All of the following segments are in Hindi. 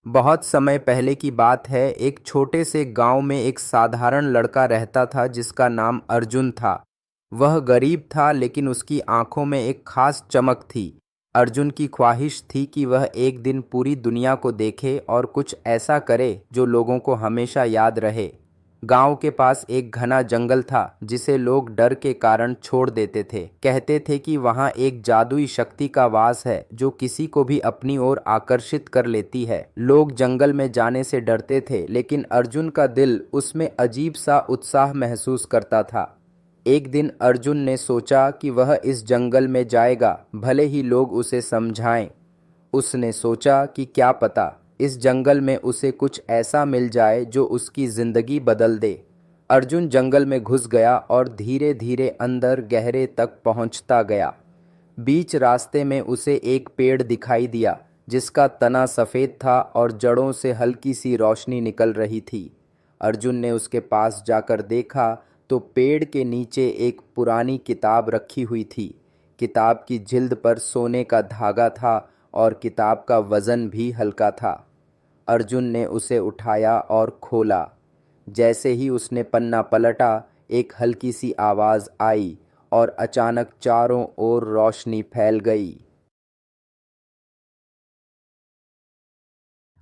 बहुत समय पहले की बात है। एक छोटे से गांव में एक साधारण लड़का रहता था जिसका नाम अर्जुन था। वह गरीब था लेकिन उसकी आंखों में एक खास चमक थी। अर्जुन की ख्वाहिश थी कि वह एक दिन पूरी दुनिया को देखे और कुछ ऐसा करे जो लोगों को हमेशा याद रहे। गांव के पास एक घना जंगल था जिसे लोग डर के कारण छोड़ देते थे। कहते थे कि वहां एक जादुई शक्ति का वास है जो किसी को भी अपनी ओर आकर्षित कर लेती है। लोग जंगल में जाने से डरते थे लेकिन अर्जुन का दिल उसमें अजीब सा उत्साह महसूस करता था। एक दिन अर्जुन ने सोचा कि वह इस जंगल में जाएगा, भले ही लोग उसे समझाएं। उसने सोचा कि क्या पता इस जंगल में उसे कुछ ऐसा मिल जाए जो उसकी ज़िंदगी बदल दे। अर्जुन जंगल में घुस गया और धीरे धीरे अंदर गहरे तक पहुंचता गया। बीच रास्ते में उसे एक पेड़ दिखाई दिया जिसका तना सफ़ेद था और जड़ों से हल्की सी रोशनी निकल रही थी। अर्जुन ने उसके पास जाकर देखा तो पेड़ के नीचे एक पुरानी किताब रखी हुई थी। किताब की जिल्द पर सोने का धागा था और किताब का वज़न भी हल्का था। अर्जुन ने उसे उठाया और खोला। जैसे ही उसने पन्ना पलटा, एक हल्की सी आवाज़ आई और अचानक चारों ओर रोशनी फैल गई।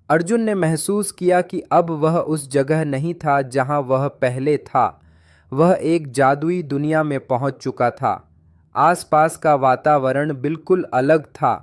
अर्जुन ने महसूस किया कि अब वह उस जगह नहीं था जहां वह पहले था। वह एक जादुई दुनिया में पहुंच चुका था। आसपास का वातावरण बिल्कुल अलग था।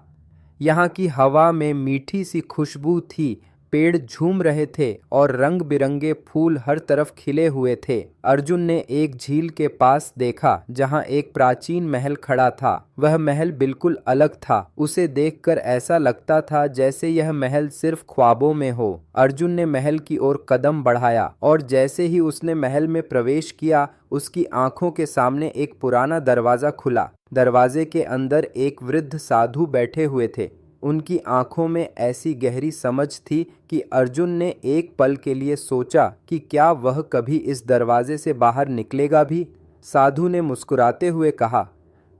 यहाँ की हवा में मीठी सी खुशबू थी, पेड़ झूम रहे थे और रंग बिरंगे फूल हर तरफ खिले हुए थे। अर्जुन ने एक झील के पास देखा जहाँ एक प्राचीन महल खड़ा था। वह महल बिल्कुल अलग था। उसे देखकर ऐसा लगता था जैसे यह महल सिर्फ ख्वाबों में हो। अर्जुन ने महल की ओर कदम बढ़ाया और जैसे ही उसने महल में प्रवेश किया, उसकी आंखों के सामने एक पुराना दरवाज़ा खुला। दरवाजे के अंदर एक वृद्ध साधु बैठे हुए थे। उनकी आंखों में ऐसी गहरी समझ थी कि अर्जुन ने एक पल के लिए सोचा कि क्या वह कभी इस दरवाजे से बाहर निकलेगा भी। साधु ने मुस्कुराते हुए कहा,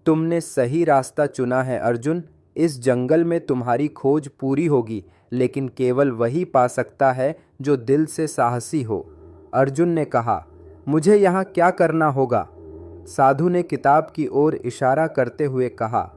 तुमने सही रास्ता चुना है अर्जुन। इस जंगल में तुम्हारी खोज पूरी होगी, लेकिन केवल वही पा सकता है जो दिल से साहसी हो। अर्जुन ने कहा, मुझे यहाँ क्या करना होगा? साधु ने किताब की ओर इशारा करते हुए कहा,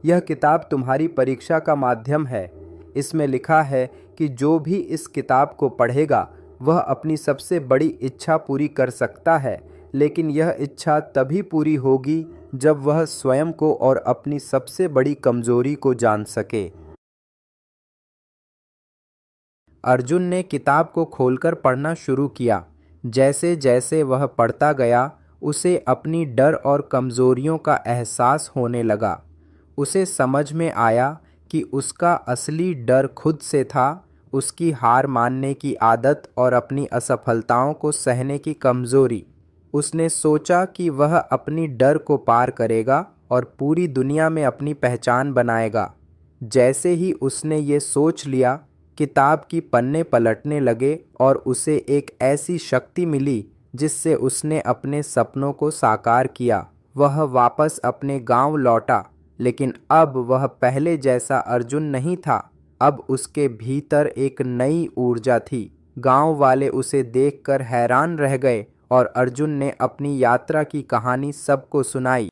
यह किताब तुम्हारी परीक्षा का माध्यम है। इसमें लिखा है कि जो भी इस किताब को पढ़ेगा वह अपनी सबसे बड़ी इच्छा पूरी कर सकता है, लेकिन यह इच्छा तभी पूरी होगी जब वह स्वयं को और अपनी सबसे बड़ी कमजोरी को जान सके। अर्जुन ने किताब को खोलकर पढ़ना शुरू किया। जैसे जैसे वह पढ़ता गया, उसे अपनी डर और कमजोरियों का एहसास होने लगा। उसे समझ में आया कि उसका असली डर खुद से था, उसकी हार मानने की आदत और अपनी असफलताओं को सहने की कमजोरी। उसने सोचा कि वह अपनी डर को पार करेगा और पूरी दुनिया में अपनी पहचान बनाएगा। जैसे ही उसने ये सोच लिया, किताब की पन्ने पलटने लगे और उसे एक ऐसी शक्ति मिली जिससे उसने अपने सपनों को साकार किया। वह वापस अपने गांव लौटा, लेकिन अब वह पहले जैसा अर्जुन नहीं था। अब उसके भीतर एक नई ऊर्जा थी। गांव वाले उसे देखकर हैरान रह गए और अर्जुन ने अपनी यात्रा की कहानी सबको सुनाई।